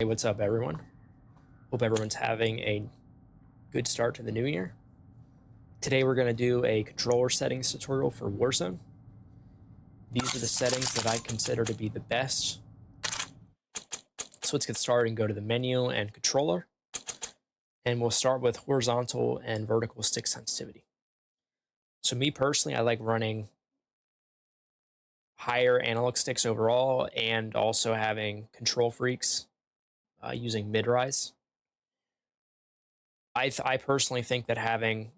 Hey, what's up, everyone? Hope everyone's having a good start to the new year. Today, we're going to do a controller settings tutorial for Warzone. These are the settings that I consider to be the best. So let's get started and go to the menu and controller. And we'll start with horizontal and vertical stick sensitivity. So, me personally, I like running higher analog sticks overall and also having Kontrolfreeks using mid-rise. I personally think that having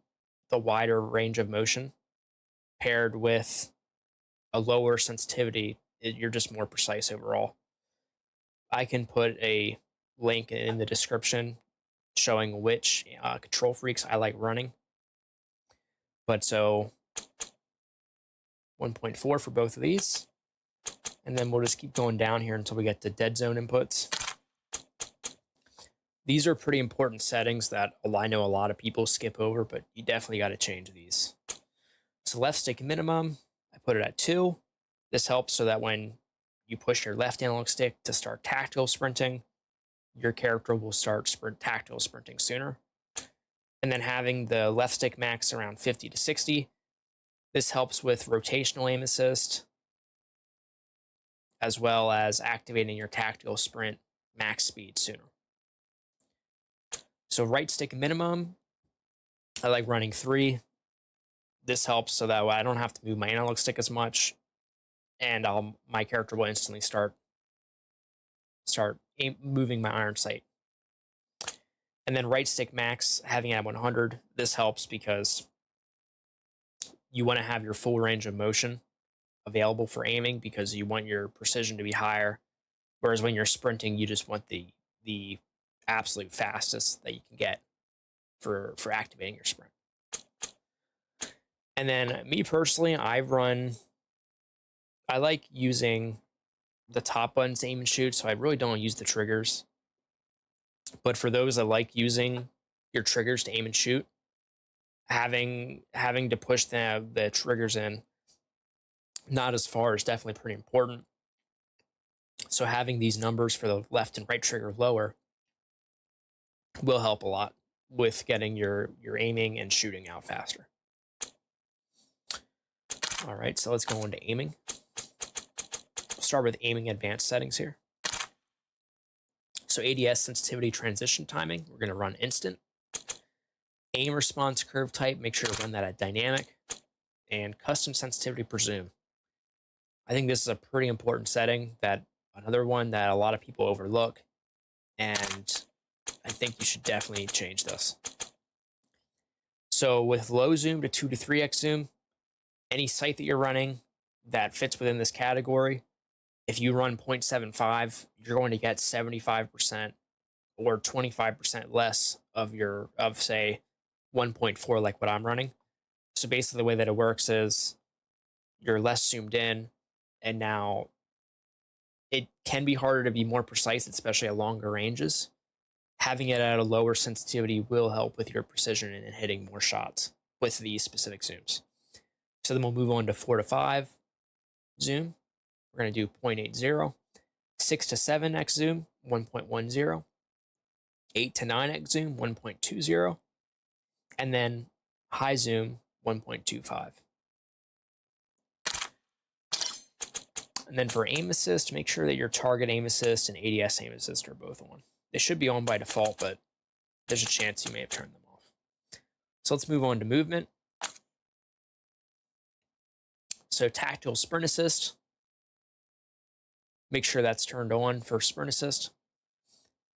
the wider range of motion paired with a lower sensitivity, you're just more precise overall. I can put a link in the description showing which Kontrolfreeks I like running. But so 1.4 for both of these. And then we'll just keep going down here until we get to dead zone inputs. These are pretty important settings that I know a lot of people skip over, but you definitely got to change these. So left stick minimum, I put it at 2. This helps so that when you push your left analog stick to start tactical sprinting, your character will start tactical sprinting sooner. And then having the left stick max around 50 to 60. This helps with rotational aim assist, as well as activating your tactical sprint max speed sooner. So right stick minimum, I like running 3. This helps so that way I don't have to move my analog stick as much, and my character will instantly start moving my iron sight. And then right stick max, having it at 100. This helps because you want to have your full range of motion available for aiming because you want your precision to be higher. Whereas when you're sprinting, you just want the absolute fastest that you can get for activating your sprint. And then me personally, I like using the top buttons to aim and shoot, so I really don't use the triggers. But for those that like using your triggers to aim and shoot, having to push the triggers in not as far is definitely pretty important. So having these numbers for the left and right trigger lower will help a lot with getting your aiming and shooting out faster. All right, so let's go into aiming. We'll start with aiming advanced settings here. So ADS sensitivity transition timing, we're going to run instant. Aim response curve type, make sure to run that at dynamic. And custom sensitivity presume. I think this is a pretty important setting, that another one that a lot of people overlook, and I think you should definitely change this. So with low zoom to 2 to 3x zoom, any sight that you're running that fits within this category, if you run 0.75, you're going to get 75% or 25% less of say 1.4, like what I'm running. So basically the way that it works is you're less zoomed in, and now it can be harder to be more precise, especially at longer ranges. Having it at a lower sensitivity will help with your precision and hitting more shots with these specific zooms. So then we'll move on to 4 to 5 zoom. We're going to do 0.80, 6 to 7x zoom, 1.10, 8 to 9x zoom, 1.20, and then high zoom, 1.25. And then for aim assist, make sure that your target aim assist and ADS aim assist are both on. They should be on by default, but there's a chance you may have turned them off. So let's move on to movement. So tactical sprint assist, make sure that's turned on for sprint assist.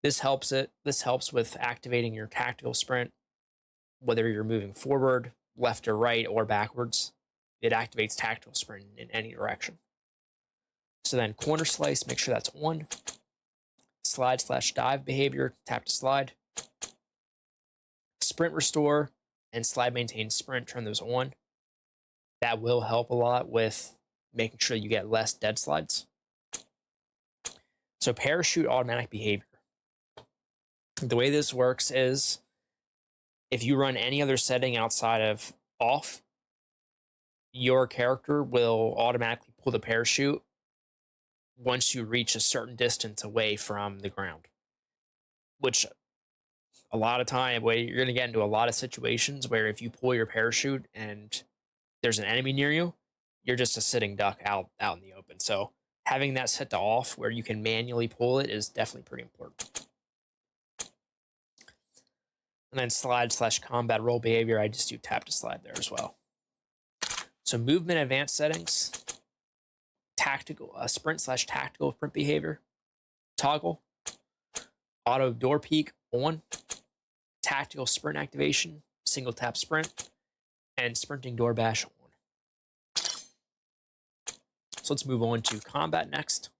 This helps with activating your tactical sprint, whether you're moving forward, left or right, or backwards. It activates tactical sprint in any direction. So then corner slice, make sure that's on. Slide/dive behavior, tap to slide. Sprint restore and slide maintain sprint, turn those on. That will help a lot with making sure you get less dead slides. So parachute automatic behavior. The way this works is if you run any other setting outside of off, your character will automatically pull the parachute once you reach a certain distance away from the ground. which a lot of time where you're going to get into a lot of situations where if you pull your parachute and there's an enemy near you, you're just a sitting duck out in the open. So having that set to off where you can manually pull it is definitely pretty important. And then slide/combat roll behavior, I just do tap to slide there as well. So movement advanced settings, tactical sprint/tactical sprint behavior, toggle, auto door peek on, tactical sprint activation, single tap sprint, and sprinting door bash on. So let's move on to combat next.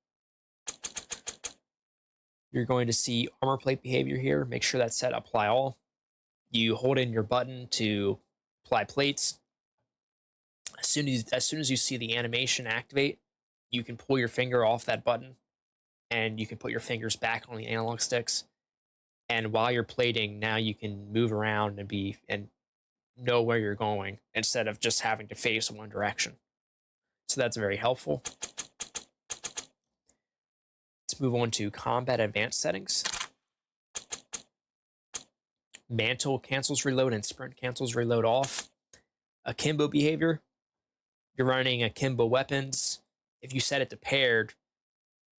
You're going to see armor plate behavior here. Make sure that's set apply all. You hold in your button to apply plates. As soon as you see the animation activate, you can pull your finger off that button and you can put your fingers back on the analog sticks. And while you're plating, now you can move around and know where you're going instead of just having to face one direction. So that's very helpful. Let's move on to combat advanced settings. Mantle cancels reload and sprint cancels reload off. Akimbo behavior. You're running akimbo weapons. If you set it to paired,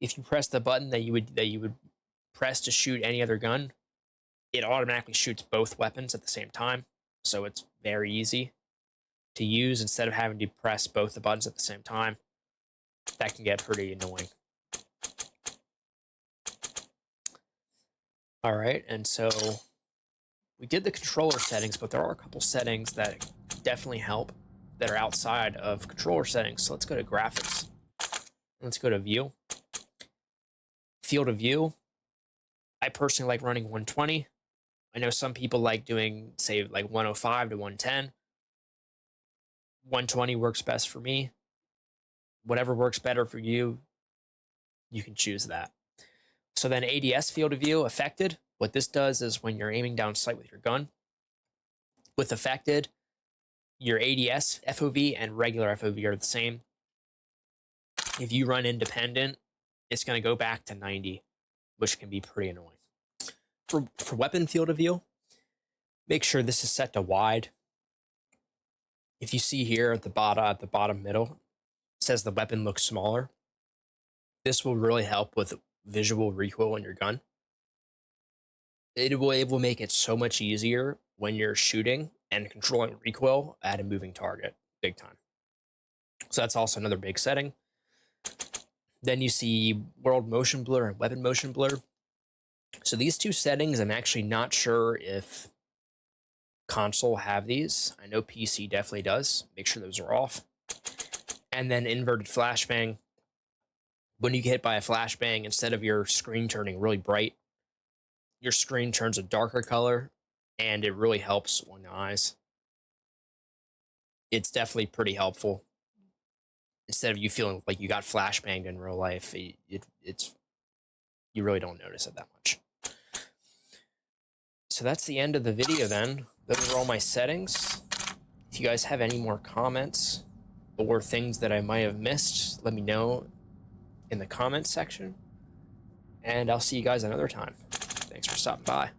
if you press the button that you would press to shoot any other gun, it automatically shoots both weapons at the same time. So it's very easy to use instead of having to press both the buttons at the same time. That can get pretty annoying. All right, and so we did the controller settings, but there are a couple settings that definitely help that are outside of controller settings. So let's go to graphics. Let's go to view. Field of view. I personally like running 120. I know some people like doing, say, like 105 to 110. 120 works best for me. Whatever works better for you, you can choose that. So then ADS field of view, affected. What this does is when you're aiming down sight with your gun, with affected, your ADS FOV and regular FOV are the same. If you run independent, it's going to go back to 90, which can be pretty annoying. For weapon field of view, make sure this is set to wide. If you see here at the bottom middle, it says the weapon looks smaller. This will really help with visual recoil in your gun. It will make it so much easier when you're shooting and controlling recoil at a moving target, big time. So that's also another big setting. Then you see world motion blur and weapon motion blur. So these two settings, I'm actually not sure if console have these. I know PC definitely does. Make sure those are off. And then inverted flashbang. When you get hit by a flashbang, instead of your screen turning really bright, your screen turns a darker color, and it really helps on the eyes. It's definitely pretty helpful. Instead of you feeling like you got flashbanged in real life, it's you really don't notice it that much. So that's the end of the video then. Those are all my settings. If you guys have any more comments or things that I might have missed, let me know in the comments section. And I'll see you guys another time. Thanks for stopping by.